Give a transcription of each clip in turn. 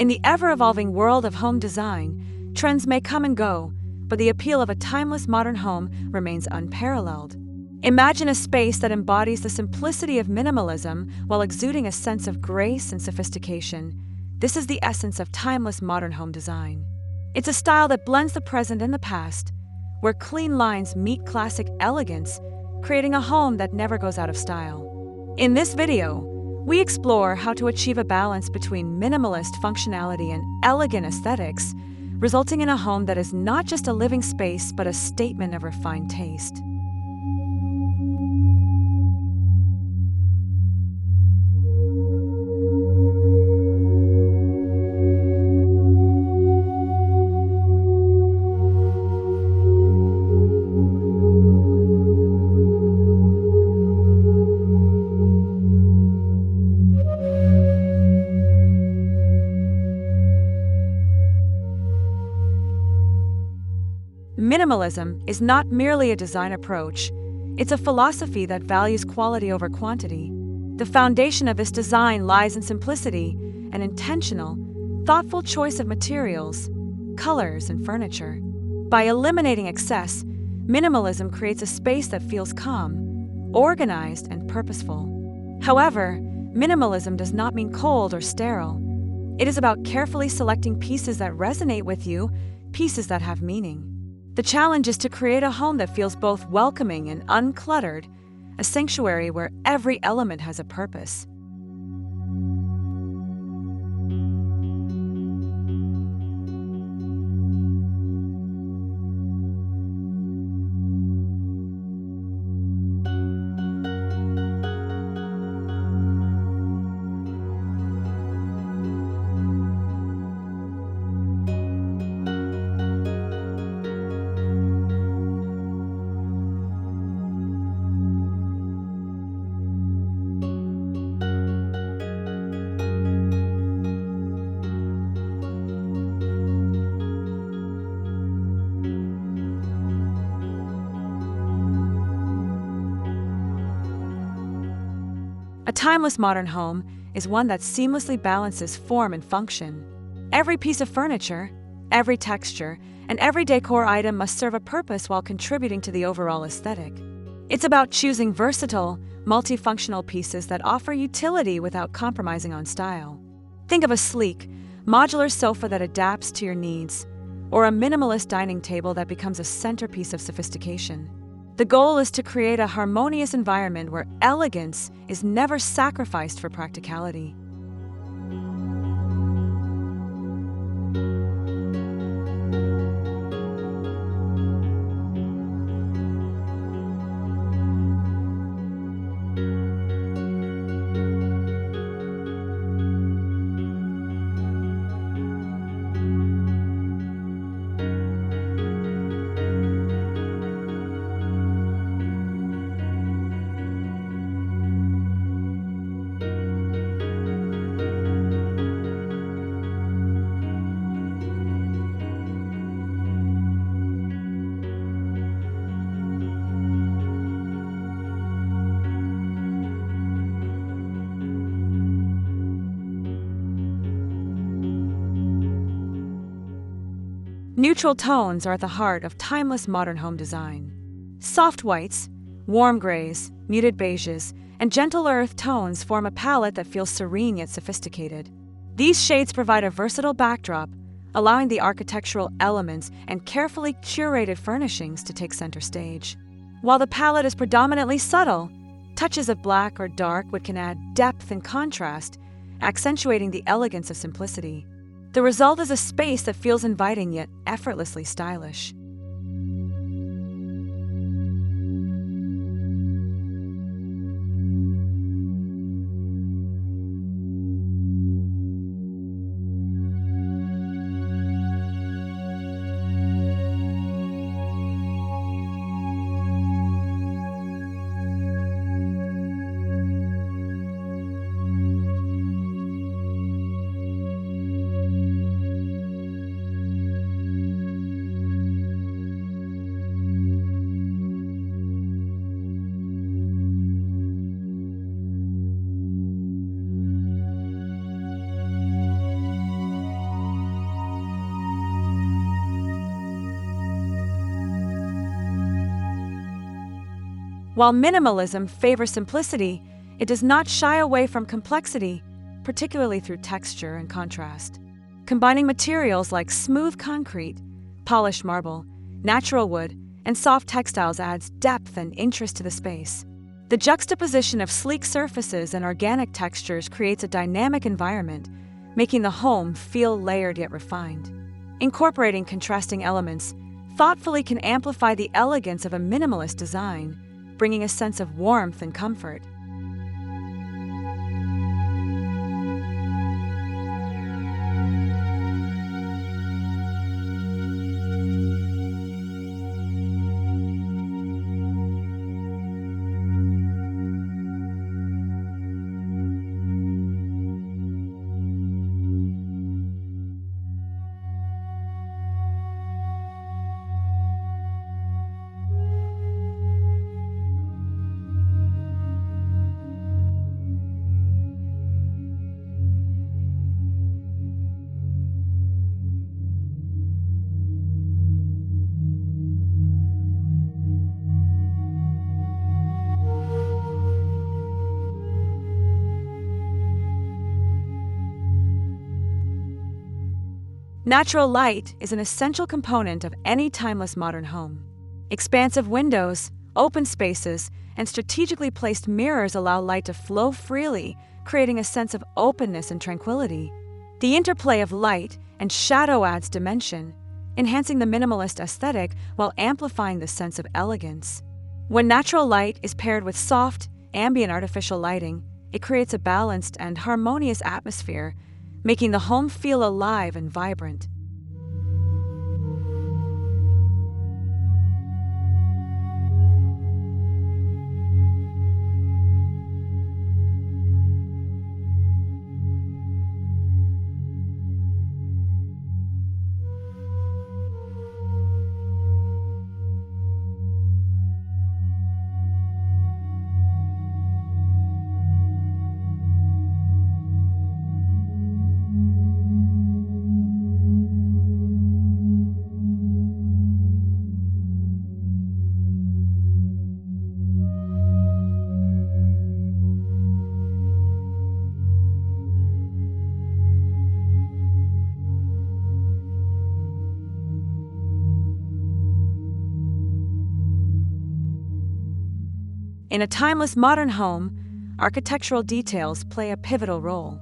In the ever-evolving world of home design, trends may come and go, but the appeal of a timeless modern home remains unparalleled. Imagine a space that embodies the simplicity of minimalism while exuding a sense of grace and sophistication. This is the essence of timeless modern home design. It's a style that blends the present and the past, where clean lines meet classic elegance, creating a home that never goes out of style. In this video, we explore how to achieve a balance between minimalist functionality and elegant aesthetics, resulting in a home that is not just a living space but a statement of refined taste. Minimalism is not merely a design approach, it's a philosophy that values quality over quantity. The foundation of this design lies in simplicity, an intentional, thoughtful choice of materials, colors, and furniture. By eliminating excess, minimalism creates a space that feels calm, organized, and purposeful. However, minimalism does not mean cold or sterile. It is about carefully selecting pieces that resonate with you, pieces that have meaning. The challenge is to create a home that feels both welcoming and uncluttered, a sanctuary where every element has a purpose. A timeless modern home is one that seamlessly balances form and function. Every piece of furniture, every texture, and every decor item must serve a purpose while contributing to the overall aesthetic. It's about choosing versatile, multifunctional pieces that offer utility without compromising on style. Think of a sleek, modular sofa that adapts to your needs, or a minimalist dining table that becomes a centerpiece of sophistication. The goal is to create a harmonious environment where elegance is never sacrificed for practicality. Neutral tones are at the heart of timeless modern home design. Soft whites, warm grays, muted beiges, and gentle earth tones form a palette that feels serene yet sophisticated. These shades provide a versatile backdrop, allowing the architectural elements and carefully curated furnishings to take center stage. While the palette is predominantly subtle, touches of black or dark wood can add depth and contrast, accentuating the elegance of simplicity. The result is a space that feels inviting yet effortlessly stylish. While minimalism favors simplicity, it does not shy away from complexity, particularly through texture and contrast. Combining materials like smooth concrete, polished marble, natural wood, and soft textiles adds depth and interest to the space. The juxtaposition of sleek surfaces and organic textures creates a dynamic environment, making the home feel layered yet refined. Incorporating contrasting elements thoughtfully can amplify the elegance of a minimalist design, bringing a sense of warmth and comfort. Natural light is an essential component of any timeless modern home. Expansive windows, open spaces, and strategically placed mirrors allow light to flow freely, creating a sense of openness and tranquility. The interplay of light and shadow adds dimension, enhancing the minimalist aesthetic while amplifying the sense of elegance. When natural light is paired with soft, ambient artificial lighting, it creates a balanced and harmonious atmosphere, making the home feel alive and vibrant. In a timeless modern home, architectural details play a pivotal role.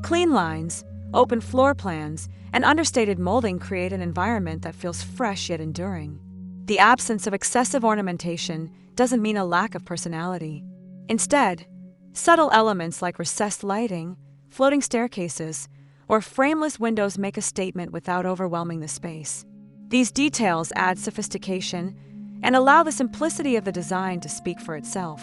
Clean lines, open floor plans, and understated molding create an environment that feels fresh yet enduring. The absence of excessive ornamentation doesn't mean a lack of personality. Instead, subtle elements like recessed lighting, floating staircases, or frameless windows make a statement without overwhelming the space. These details add sophistication and allow the simplicity of the design to speak for itself.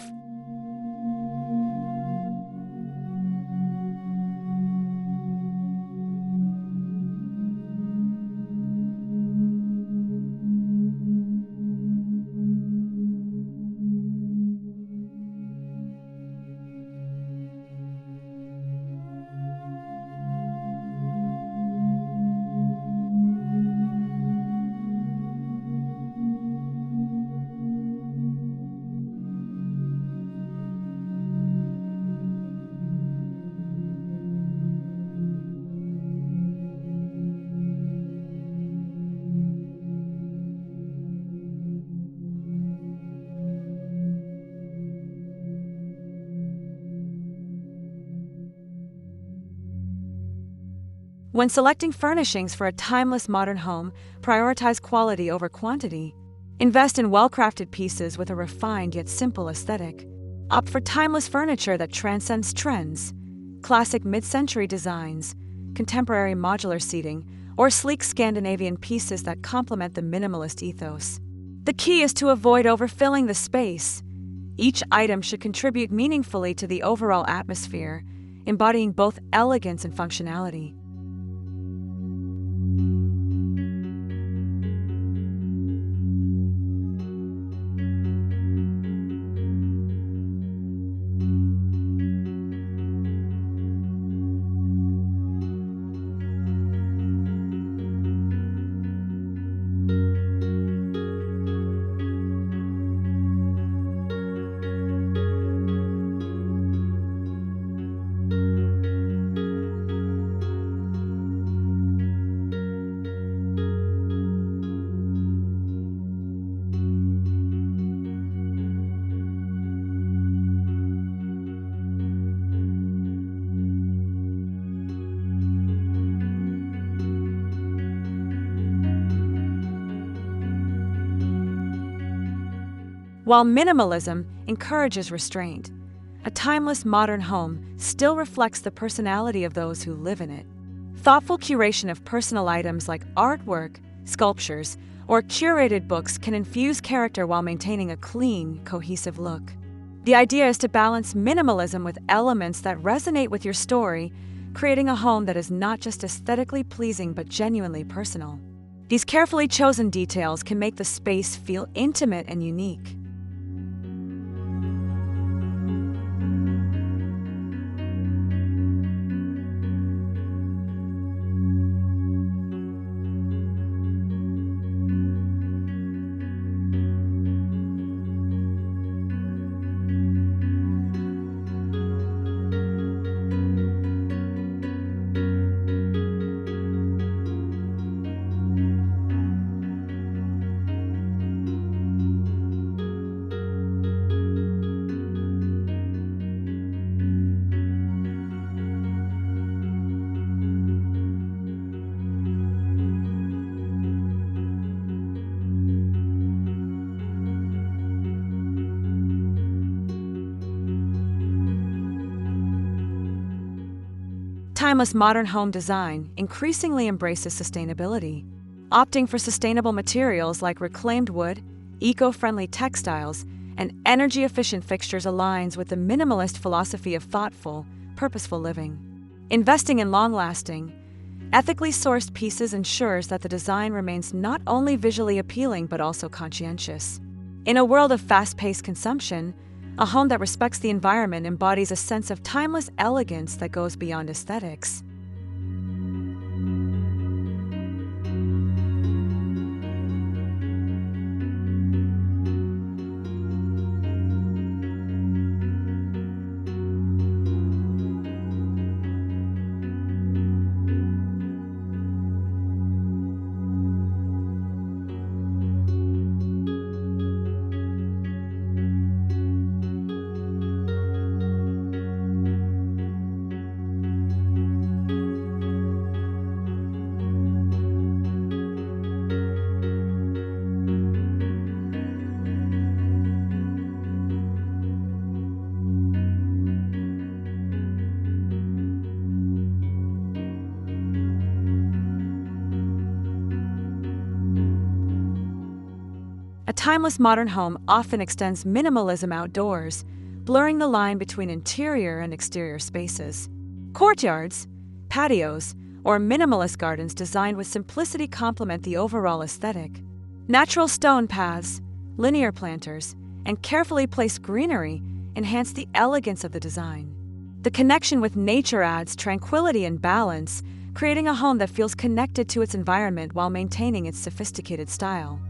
When selecting furnishings for a timeless modern home, prioritize quality over quantity. Invest in well-crafted pieces with a refined yet simple aesthetic. Opt for timeless furniture that transcends trends, classic mid-century designs, contemporary modular seating, or sleek Scandinavian pieces that complement the minimalist ethos. The key is to avoid overfilling the space. Each item should contribute meaningfully to the overall atmosphere, embodying both elegance and functionality. while minimalism encourages restraint. A timeless modern home still reflects the personality of those who live in it. Thoughtful curation of personal items like artwork, sculptures, or curated books can infuse character while maintaining a clean, cohesive look. The idea is to balance minimalism with elements that resonate with your story, creating a home that is not just aesthetically pleasing but genuinely personal. These carefully chosen details can make the space feel intimate and unique. Timeless modern home design increasingly embraces sustainability. Opting for sustainable materials like reclaimed wood, eco-friendly textiles, and energy-efficient fixtures aligns with the minimalist philosophy of thoughtful, purposeful living. Investing in long-lasting, ethically sourced pieces ensures that the design remains not only visually appealing but also conscientious. In a world of fast-paced consumption, a home that respects the environment embodies a sense of timeless elegance that goes beyond aesthetics. A timeless modern home often extends minimalism outdoors, blurring the line between interior and exterior spaces. Courtyards, patios, or minimalist gardens designed with simplicity complement the overall aesthetic. Natural stone paths, linear planters, and carefully placed greenery enhance the elegance of the design. The connection with nature adds tranquility and balance, creating a home that feels connected to its environment while maintaining its sophisticated style.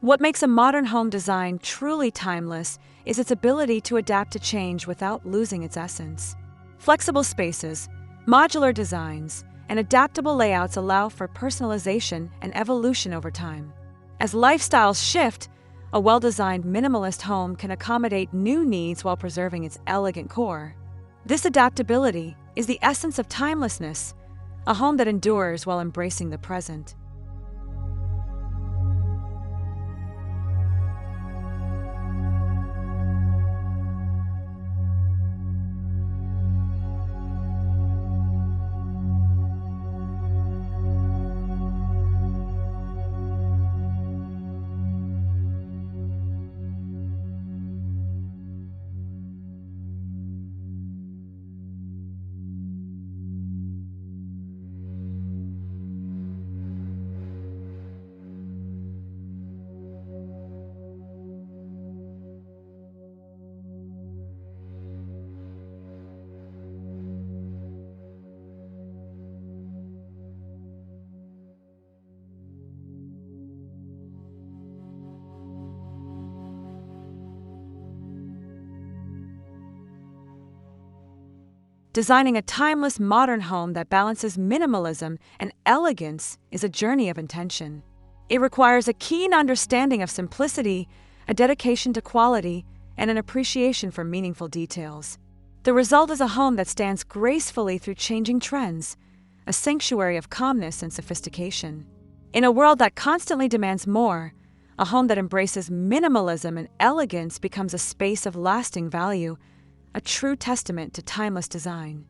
What makes a modern home design truly timeless is its ability to adapt to change without losing its essence. Flexible spaces, modular designs, and adaptable layouts allow for personalization and evolution over time. As lifestyles shift, a well-designed minimalist home can accommodate new needs while preserving its elegant core. This adaptability is the essence of timelessness, a home that endures while embracing the present. Designing a timeless modern home that balances minimalism and elegance is a journey of intention. It requires a keen understanding of simplicity, a dedication to quality, and an appreciation for meaningful details. The result is a home that stands gracefully through changing trends, a sanctuary of calmness and sophistication. In a world that constantly demands more, a home that embraces minimalism and elegance becomes a space of lasting value, a true testament to timeless design.